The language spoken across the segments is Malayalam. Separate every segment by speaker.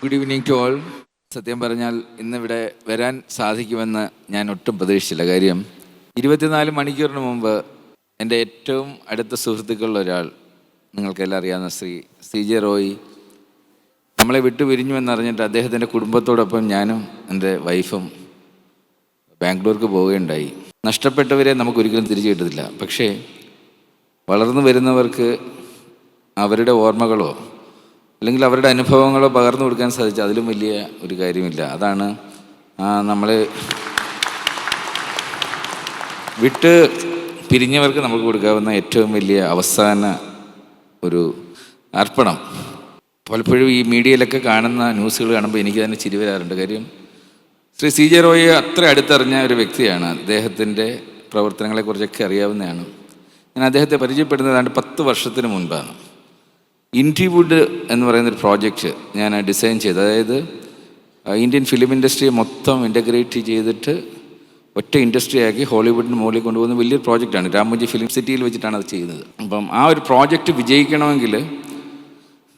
Speaker 1: Good evening to all. സത്യം പറഞ്ഞാൽ ഇന്നിവിടെ വരാൻ സാധിക്കുമെന്ന് ഞാൻ ഒട്ടും പ്രതീക്ഷിച്ചില്ല. കാര്യം 24 മണിക്കൂറിന് മുമ്പ് എൻ്റെ ഏറ്റവും അടുത്ത സുഹൃത്തുക്കളിൽ ഒരാൾ, നിങ്ങൾക്കെല്ലാം അറിയാവുന്ന സി ജെ റോയി, നമ്മളെ വിട്ടു പിരിഞ്ഞു എന്നറിഞ്ഞിട്ട് അദ്ദേഹത്തിൻ്റെ കുടുംബത്തോടൊപ്പം ഞാനും എൻ്റെ വൈഫും ബാംഗ്ലൂർക്ക് പോവുകയുണ്ടായി. നഷ്ടപ്പെട്ടവരെ നമുക്കൊരിക്കലും തിരിച്ചു കിട്ടത്തില്ല. പക്ഷേ വളർന്നു വരുന്നവർക്ക് അവരുടെ ഓർമ്മകളോ അല്ലെങ്കിൽ അവരുടെ അനുഭവങ്ങളോ പകർന്നു കൊടുക്കാൻ സാധിച്ചാൽ അതിലും വലിയ ഒരു കാര്യമില്ല. അതാണ് നമ്മൾ വിട്ട് പിരിഞ്ഞവർക്ക് നമുക്ക് കൊടുക്കാവുന്ന ഏറ്റവും വലിയ അവസാന ഒരു അർപ്പണം. പലപ്പോഴും ഈ മീഡിയയിലൊക്കെ കാണുന്ന ന്യൂസുകൾ കാണുമ്പോൾ എനിക്ക് തന്നെ ചിരി വരാറുണ്ട്. കാര്യം ശ്രീ സി ജെ റോയിയെ അത്ര അടുത്തറിഞ്ഞ ഒരു വ്യക്തിയാണ്. അദ്ദേഹത്തിൻ്റെ പ്രവർത്തനങ്ങളെക്കുറിച്ചൊക്കെ അറിയാവുന്നതാണ്. ഞാൻ അദ്ദേഹത്തെ പരിചയപ്പെടുന്നത് ഏതാണ്ട് 10 വർഷത്തിന് മുൻപാണ്. ഇൻഡിവുഡ് എന്ന് പറയുന്നൊരു പ്രോജക്റ്റ് ഞാൻ ഡിസൈൻ ചെയ്തത്. അതായത് ഇന്ത്യൻ ഫിലിം ഇൻഡസ്ട്രിയെ മൊത്തം ഇൻ്റഗ്രേറ്റ് ചെയ്തിട്ട് ഒറ്റ ഇൻഡസ്ട്രിയാക്കി ഹോളിവുഡിന് മുകളിൽ കൊണ്ടുപോകുന്ന വലിയൊരു പ്രോജക്റ്റാണ്. രാമോജി ഫിലിം സിറ്റിയിൽ വെച്ചിട്ടാണ് അത് ചെയ്യുന്നത്. അപ്പം ആ ഒരു പ്രോജക്റ്റ് വിജയിക്കണമെങ്കിൽ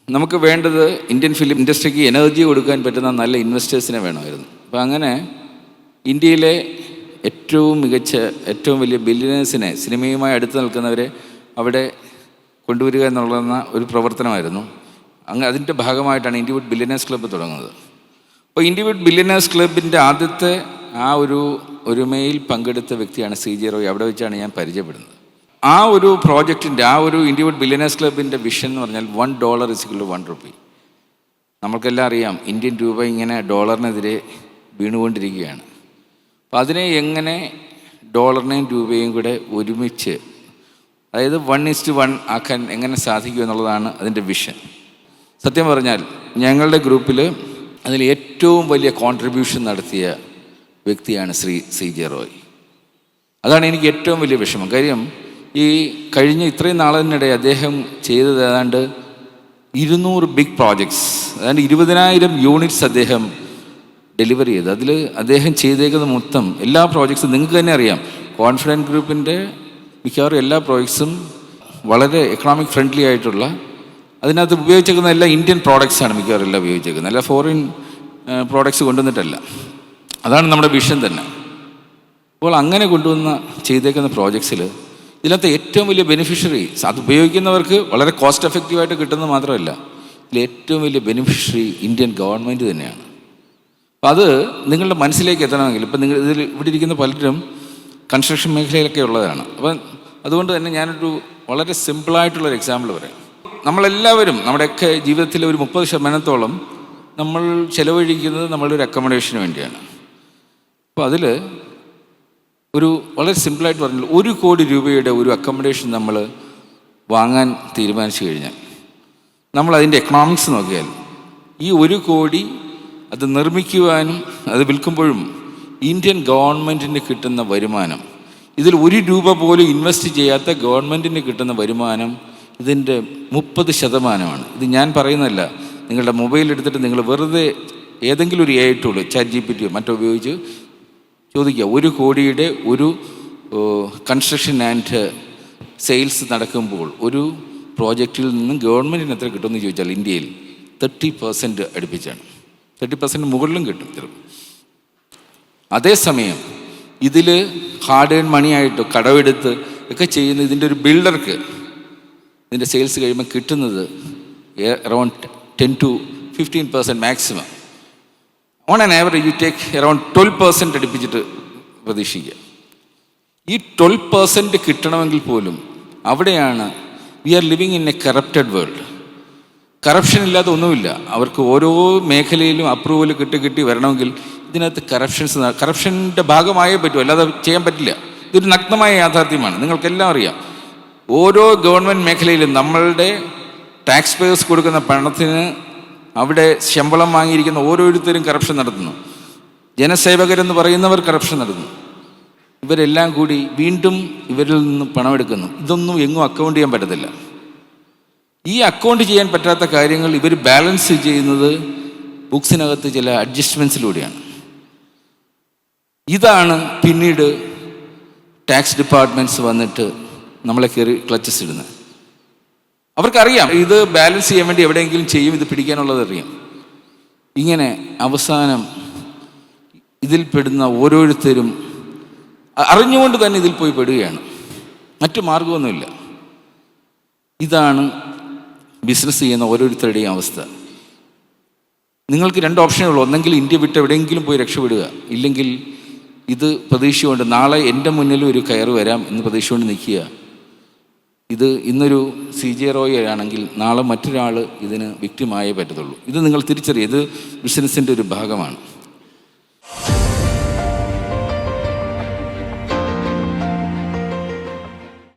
Speaker 1: നമുക്ക് വേണ്ടത് ഇന്ത്യൻ ഫിലിം ഇൻഡസ്ട്രിക്ക് എനർജി കൊടുക്കാൻ പറ്റുന്ന നല്ല ഇൻവെസ്റ്റേഴ്സിനെ വേണമായിരുന്നു. അപ്പം അങ്ങനെ ഇന്ത്യയിലെ ഏറ്റവും മികച്ച, ഏറ്റവും വലിയ ബില്യനേഴ്സിനെ, സിനിമയുമായി അടുത്ത് നിൽക്കുന്നവരെ അവിടെ കൊണ്ടുവരിക എന്നുള്ള ഒരു പ്രവർത്തനമായിരുന്നു. അതിൻ്റെ ഭാഗമായിട്ടാണ് ഇൻഡിവുഡ് ബില്യനേഴ്സ് ക്ലബ്ബ് തുടങ്ങുന്നത്. അപ്പോൾ ഇൻഡിവുഡ് ബില്യനേഴ്സ് ക്ലബിൻ്റെ ആദ്യത്തെ ആ ഒരു ഒരുമയിൽ പങ്കെടുത്ത വ്യക്തിയാണ് സി ജെ റോയ്. അവിടെ വെച്ചാണ് ഞാൻ പരിചയപ്പെടുന്നത്. ആ ഒരു പ്രോജക്റ്റിൻ്റെ, ആ ഒരു ഇൻഡിവുഡ് ബില്യനേഴ്സ് ക്ലബിൻ്റെ വിഷൻ എന്ന് പറഞ്ഞാൽ $1 = $1. നമ്മൾക്കെല്ലാം അറിയാം, ഇന്ത്യൻ രൂപ ഇങ്ങനെ ഡോളറിനെതിരെ വീണുകൊണ്ടിരിക്കുകയാണ്. അപ്പം അതിനെ എങ്ങനെ ഡോളറിനെയും രൂപയും കൂടെ ഒരുമിച്ച്, അതായത് 1:1 ആക്കാൻ എങ്ങനെ സാധിക്കും എന്നുള്ളതാണ് അതിൻ്റെ വിഷൻ. സത്യം പറഞ്ഞാൽ ഞങ്ങളുടെ ഗ്രൂപ്പിൽ അതിൽ ഏറ്റവും വലിയ കോൺട്രിബ്യൂഷൻ നടത്തിയ വ്യക്തിയാണ് ശ്രീ സി ജെ റോയ്. അതാണ് എനിക്ക് ഏറ്റവും വലിയ വിഷമം. കാര്യം ഈ കഴിഞ്ഞ ഇത്രയും നാളിനിടെ അദ്ദേഹം ചെയ്തത് ഏതാണ്ട് 200 ബിഗ് പ്രോജക്ട്സ്, അതായത് 20,000 യൂണിറ്റ്സ് അദ്ദേഹം ഡെലിവർ ചെയ്ത്. അതിൽ അദ്ദേഹം ചെയ്തേക്കുന്നത് മൊത്തം എല്ലാ പ്രോജക്ട്സും നിങ്ങൾക്ക് തന്നെ അറിയാം. കോൺഫിഡൻറ്റ് ഗ്രൂപ്പിൻ്റെ മിക്കവാറും എല്ലാ പ്രോജക്ട്സും വളരെ എക്കണോമിക് ഫ്രണ്ട്ലി ആയിട്ടുള്ള, അതിനകത്ത് ഉപയോഗിച്ചേക്കുന്ന എല്ലാ ഇന്ത്യൻ പ്രോഡക്ട്സാണ് മിക്കവാറും എല്ലാം ഉപയോഗിച്ചേക്കുന്നത്. അല്ല ഫോറിൻ പ്രോഡക്ട്സ് കൊണ്ടുവന്നിട്ടല്ല. അതാണ് നമ്മുടെ വിഷൻ തന്നെ. അപ്പോൾ അങ്ങനെ ചെയ്തേക്കുന്ന പ്രോജക്ട്സിൽ ഇതിനകത്ത് ഏറ്റവും വലിയ ബെനിഫിഷ്യറി, അത് ഉപയോഗിക്കുന്നവർക്ക് വളരെ കോസ്റ്റ് എഫക്റ്റീവായിട്ട് കിട്ടുന്നത് മാത്രമല്ല, ഇതിൽ ഏറ്റവും വലിയ ബെനിഫിഷ്യറി ഇന്ത്യൻ ഗവൺമെൻറ് തന്നെയാണ്. അപ്പം അത് നിങ്ങളുടെ മനസ്സിലേക്ക് എത്തണമെങ്കിൽ, ഇപ്പം നിങ്ങൾ ഇവിടെ ഇരിക്കുന്ന പലരും കൺസ്ട്രക്ഷൻ മേഖലയിലൊക്കെ ഉള്ളതാണ്. അപ്പം അതുകൊണ്ട് തന്നെ ഞാനൊരു വളരെ സിമ്പിളായിട്ടുള്ളൊരു എക്സാമ്പിൾ പറയാം. നമ്മളെല്ലാവരും നമ്മുടെയൊക്കെ ജീവിതത്തിലെ ഒരു 30% നമ്മൾ ചിലവഴിക്കുന്നത് നമ്മളൊരു അക്കോമഡേഷന് വേണ്ടിയാണ്. അപ്പോൾ അതിൽ ഒരു വളരെ സിമ്പിളായിട്ട് പറഞ്ഞാൽ 1 കോടി രൂപയുടെ ഒരു അക്കോമഡേഷൻ നമ്മൾ വാങ്ങാൻ തീരുമാനിച്ചു കഴിഞ്ഞാൽ, നമ്മളതിൻ്റെ എക്കണോമിക്സ് നോക്കിയാൽ ഈ 1 കോടി അത് നിർമ്മിക്കുവാനും അത് വിൽക്കുമ്പോഴും ഇന്ത്യൻ ഗവൺമെൻറ്റിന് കിട്ടുന്ന വരുമാനം, ഇതിൽ 1 രൂപ പോലും ഇൻവെസ്റ്റ് ചെയ്യാത്ത ഗവൺമെൻറ്റിന് കിട്ടുന്ന വരുമാനം ഇതിൻ്റെ 30%. ഇത് ഞാൻ പറയുന്നതല്ല. നിങ്ങളുടെ മൊബൈൽ എടുത്തിട്ട് നിങ്ങൾ വെറുതെ ഏതെങ്കിലും ഒരു AI ടൂൾ, ChatGPT മറ്റോ ഉപയോഗിച്ച് ചോദിക്കുക, 1 കോടിയുടെ ഒരു കൺസ്ട്രക്ഷൻ ആൻഡ് സെയിൽസ് നടക്കുമ്പോൾ ഒരു പ്രോജക്റ്റിൽ നിന്നും ഗവൺമെൻറ്റിന് എത്ര കിട്ടുമെന്ന് ചോദിച്ചാൽ ഇന്ത്യയിൽ 30% അടുപ്പിച്ചാണ്. 30% മുകളിലും കിട്ടും ചിലപ്പോൾ. അതേസമയം ഇതിൽ ഹാർഡ് ഏൺ മണിയായിട്ട് കടമെടുത്ത് ഒക്കെ ചെയ്യുന്ന ഇതിൻ്റെ ഒരു ബിൽഡർക്ക് ഇതിൻ്റെ സെയിൽസ് കഴിയുമ്പോൾ കിട്ടുന്നത് around 10 to 15% maximum. On an average you take around 12% അടുപ്പിച്ചിട്ട് പ്രതീക്ഷിക്കുക. ഈ 12% കിട്ടണമെങ്കിൽ പോലും അവിടെയാണ് we are living in a corrupted world. Corruption ഇല്ലാതെ ഒന്നുമില്ല. അവർക്ക് ഓരോ മേഖലയിലും അപ്രൂവൽ കിട്ടി വരണമെങ്കിൽ ഇതിനകത്ത് കറപ്ഷൻ്റെ ഭാഗമായേ പറ്റൂ, അല്ലാതെ ചെയ്യാൻ പറ്റില്ല. ഇതൊരു നഗ്നമായ യാഥാർത്ഥ്യമാണ്. നിങ്ങൾക്കെല്ലാം അറിയാം. ഓരോ ഗവൺമെൻറ് മേഖലയിലും നമ്മളുടെ ടാക്സ് പേയേഴ്സ് കൊടുക്കുന്ന പണത്തിന് അവിടെ ശമ്പളം വാങ്ങിയിരിക്കുന്ന ഓരോരുത്തരും കറപ്ഷൻ നടത്തുന്നു. ജനസേവകരെന്ന് പറയുന്നവർ കറപ്ഷൻ നടത്തുന്നു. ഇവരെല്ലാം കൂടി വീണ്ടും ഇവരിൽ നിന്ന് പണമെടുക്കുന്നു. ഇതൊന്നും എങ്ങും അക്കൗണ്ട് ചെയ്യാൻ പറ്റത്തില്ല. ഈ അക്കൗണ്ട് ചെയ്യാൻ പറ്റാത്ത കാര്യങ്ങൾ ഇവർ ബാലൻസ് ചെയ്യുന്നത് ബുക്സിനകത്ത് ചില അഡ്ജസ്റ്റ്മെൻറ്റ്സിലൂടെയാണ്. ഇതാണ് പിന്നീട് ടാക്സ് ഡിപ്പാർട്ട്മെൻറ്റ്സ് വന്നിട്ട് നമ്മളെ കയറി ക്ലച്ചസ് ഇടുന്നത്. അവർക്കറിയാം ഇത് ബാലൻസ് ചെയ്യാൻ വേണ്ടി എവിടെയെങ്കിലും ചെയ്യും, ഇത് പിടിക്കാനുള്ളത് അറിയാം. ഇങ്ങനെ അവസാനം ഇതിൽപ്പെടുന്ന ഓരോരുത്തരും അറിഞ്ഞുകൊണ്ട് തന്നെ ഇതിൽ പോയി പെടുകയാണ്. മറ്റു മാർഗമൊന്നുമില്ല. ഇതാണ് ബിസിനസ് ചെയ്യുന്ന ഓരോരുത്തരുടെയും അവസ്ഥ. നിങ്ങൾക്ക് 2 ഓപ്ഷനുള്ളൂ. ഒന്നെങ്കിൽ ഇന്ത്യ വിട്ട് എവിടെയെങ്കിലും പോയി രക്ഷപ്പെടുക, ഇല്ലെങ്കിൽ ഇത് പ്രതീക്ഷയുണ്ട് നാളെ എൻ്റെ മുന്നിൽ ഒരു കയറ് വരാം എന്ന് പ്രതീക്ഷകൊണ്ട് നിൽക്കുക. ഇത് ഇന്നൊരു CJ റോയ് ആണെങ്കിൽ നാളെ മറ്റൊരാൾ ഇതിന് വിക്ടിമായേ പറ്റത്തുള്ളൂ. ഇത് നിങ്ങൾ തിരിച്ചറിയുക. ഇത് ബിസിനസ്സിൻ്റെ ഒരു ഭാഗമാണ്.